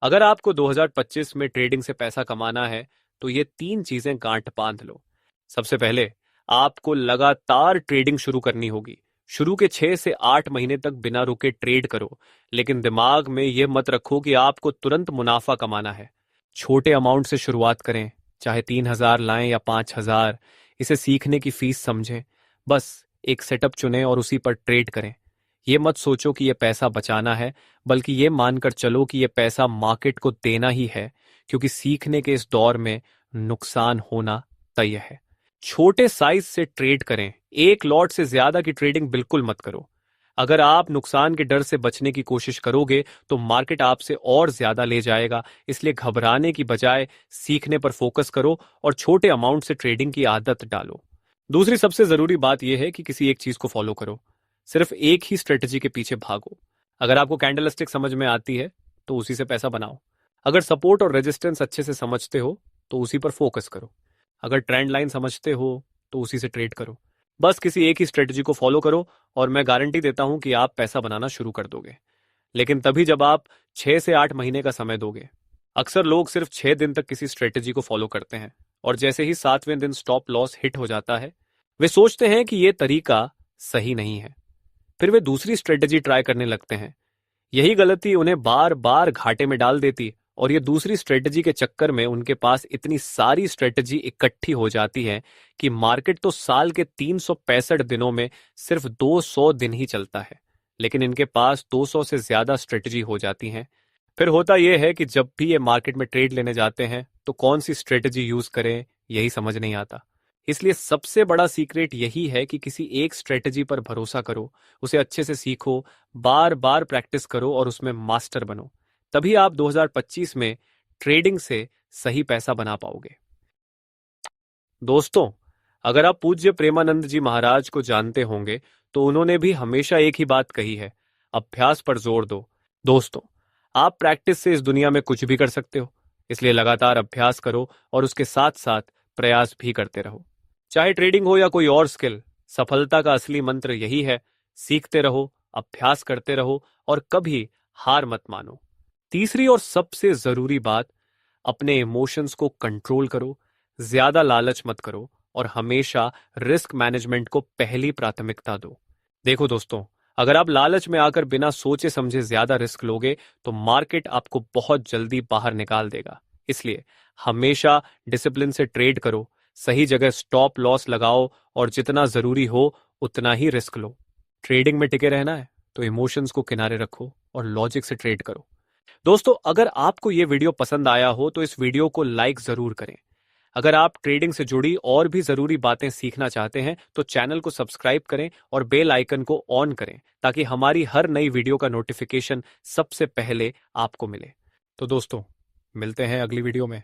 अगर आपको 2025 में ट्रेडिंग से पैसा कमाना है तो ये तीन चीजें गांठ बांध लो। सबसे पहले, आपको लगातार ट्रेडिंग शुरू करनी होगी। शुरू के 6 से 8 महीने तक बिना रुके ट्रेड करो, लेकिन दिमाग में यह मत रखो कि आपको तुरंत मुनाफा कमाना है। छोटे अमाउंट से शुरुआत करें, चाहे 3,000 लाएं या 5,000। इसे सीखने की फीस समझें। बस एक सेटअप चुनें और उसी पर ट्रेड करें। ये मत सोचो कि यह पैसा बचाना है, बल्कि ये मानकर चलो कि यह पैसा मार्केट को देना ही है, क्योंकि सीखने के इस दौर में नुकसान होना तय है। छोटे साइज से ट्रेड करें, एक लॉट से ज्यादा की ट्रेडिंग बिल्कुल मत करो। अगर आप नुकसान के डर से बचने की कोशिश करोगे तो मार्केट आपसे और ज्यादा ले जाएगा। इसलिए घबराने की बजाय सीखने पर फोकस करो और छोटे अमाउंट से ट्रेडिंग की आदत डालो। दूसरी सबसे जरूरी बात यह है कि किसी एक चीज को फॉलो करो। सिर्फ एक ही स्ट्रेटजी के पीछे भागो। अगर आपको कैंडलस्टिक समझ में आती है तो उसी से पैसा बनाओ। अगर सपोर्ट और रेजिस्टेंस अच्छे से समझते हो तो उसी पर फोकस करो। अगर ट्रेंड लाइन समझते हो तो उसी से ट्रेड करो। बस किसी एक ही स्ट्रेटजी को फॉलो करो और मैं गारंटी देता हूं कि आप पैसा बनाना शुरू कर दोगे, लेकिन तभी जब आप 6 से 8 महीने का समय दोगे। अक्सर लोग सिर्फ 6 दिन तक किसी स्ट्रेटजी को फॉलो करते हैं और जैसे ही 7वें दिन स्टॉप लॉस हिट हो जाता है, वे सोचते हैं कि यह तरीका सही नहीं है। फिर वे दूसरी स्ट्रेटजी ट्राई करने लगते हैं। यही गलती उन्हें बार बार घाटे में डाल देती और ये दूसरी स्ट्रेटजी के चक्कर में उनके पास इतनी सारी स्ट्रेटजी इकट्ठी हो जाती है कि मार्केट तो साल के 365 दिनों में सिर्फ 200 दिन ही चलता है, लेकिन इनके पास 200 से ज्यादा स्ट्रेटजी हो जाती हैं। फिर होता यह है कि जब भी ये मार्केट में ट्रेड लेने जाते हैं तो कौन सी स्ट्रेटजी यूज करें यही समझ नहीं आता। इसलिए सबसे बड़ा सीक्रेट यही है कि किसी एक स्ट्रेटजी पर भरोसा करो, उसे अच्छे से सीखो, बार बार प्रैक्टिस करो और उसमें मास्टर बनो। तभी आप 2025 में ट्रेडिंग से सही पैसा बना पाओगे। दोस्तों, अगर आप पूज्य प्रेमानंद जी महाराज को जानते होंगे तो उन्होंने भी हमेशा एक ही बात कही है, अभ्यास पर जोर दो। दोस्तों, आप प्रैक्टिस से इस दुनिया में कुछ भी कर सकते हो, इसलिए लगातार अभ्यास करो और उसके साथ साथ प्रयास भी करते रहो। चाहे ट्रेडिंग हो या कोई और स्किल, सफलता का असली मंत्र यही है, सीखते रहो, अभ्यास करते रहो और कभी हार मत मानो। तीसरी और सबसे जरूरी बात, अपने इमोशंस को कंट्रोल करो, ज्यादा लालच मत करो और हमेशा रिस्क मैनेजमेंट को पहली प्राथमिकता दो। देखो दोस्तों, अगर आप लालच में आकर बिना सोचे समझे ज्यादा रिस्क लोगे तो मार्केट आपको बहुत जल्दी बाहर निकाल देगा। इसलिए हमेशा डिसिप्लिन से ट्रेड करो, सही जगह स्टॉप लॉस लगाओ और जितना जरूरी हो उतना ही रिस्क लो। ट्रेडिंग में टिके रहना है तो इमोशंस को किनारे रखो और लॉजिक से ट्रेड करो। दोस्तों, अगर आपको यह वीडियो पसंद आया हो तो इस वीडियो को लाइक जरूर करें। अगर आप ट्रेडिंग से जुड़ी और भी जरूरी बातें सीखना चाहते हैं तो चैनल को सब्सक्राइब करें और बेल आइकन को ऑन करें ताकि हमारी हर नई वीडियो का नोटिफिकेशन सबसे पहले आपको मिले। तो दोस्तों, मिलते हैं अगली वीडियो में।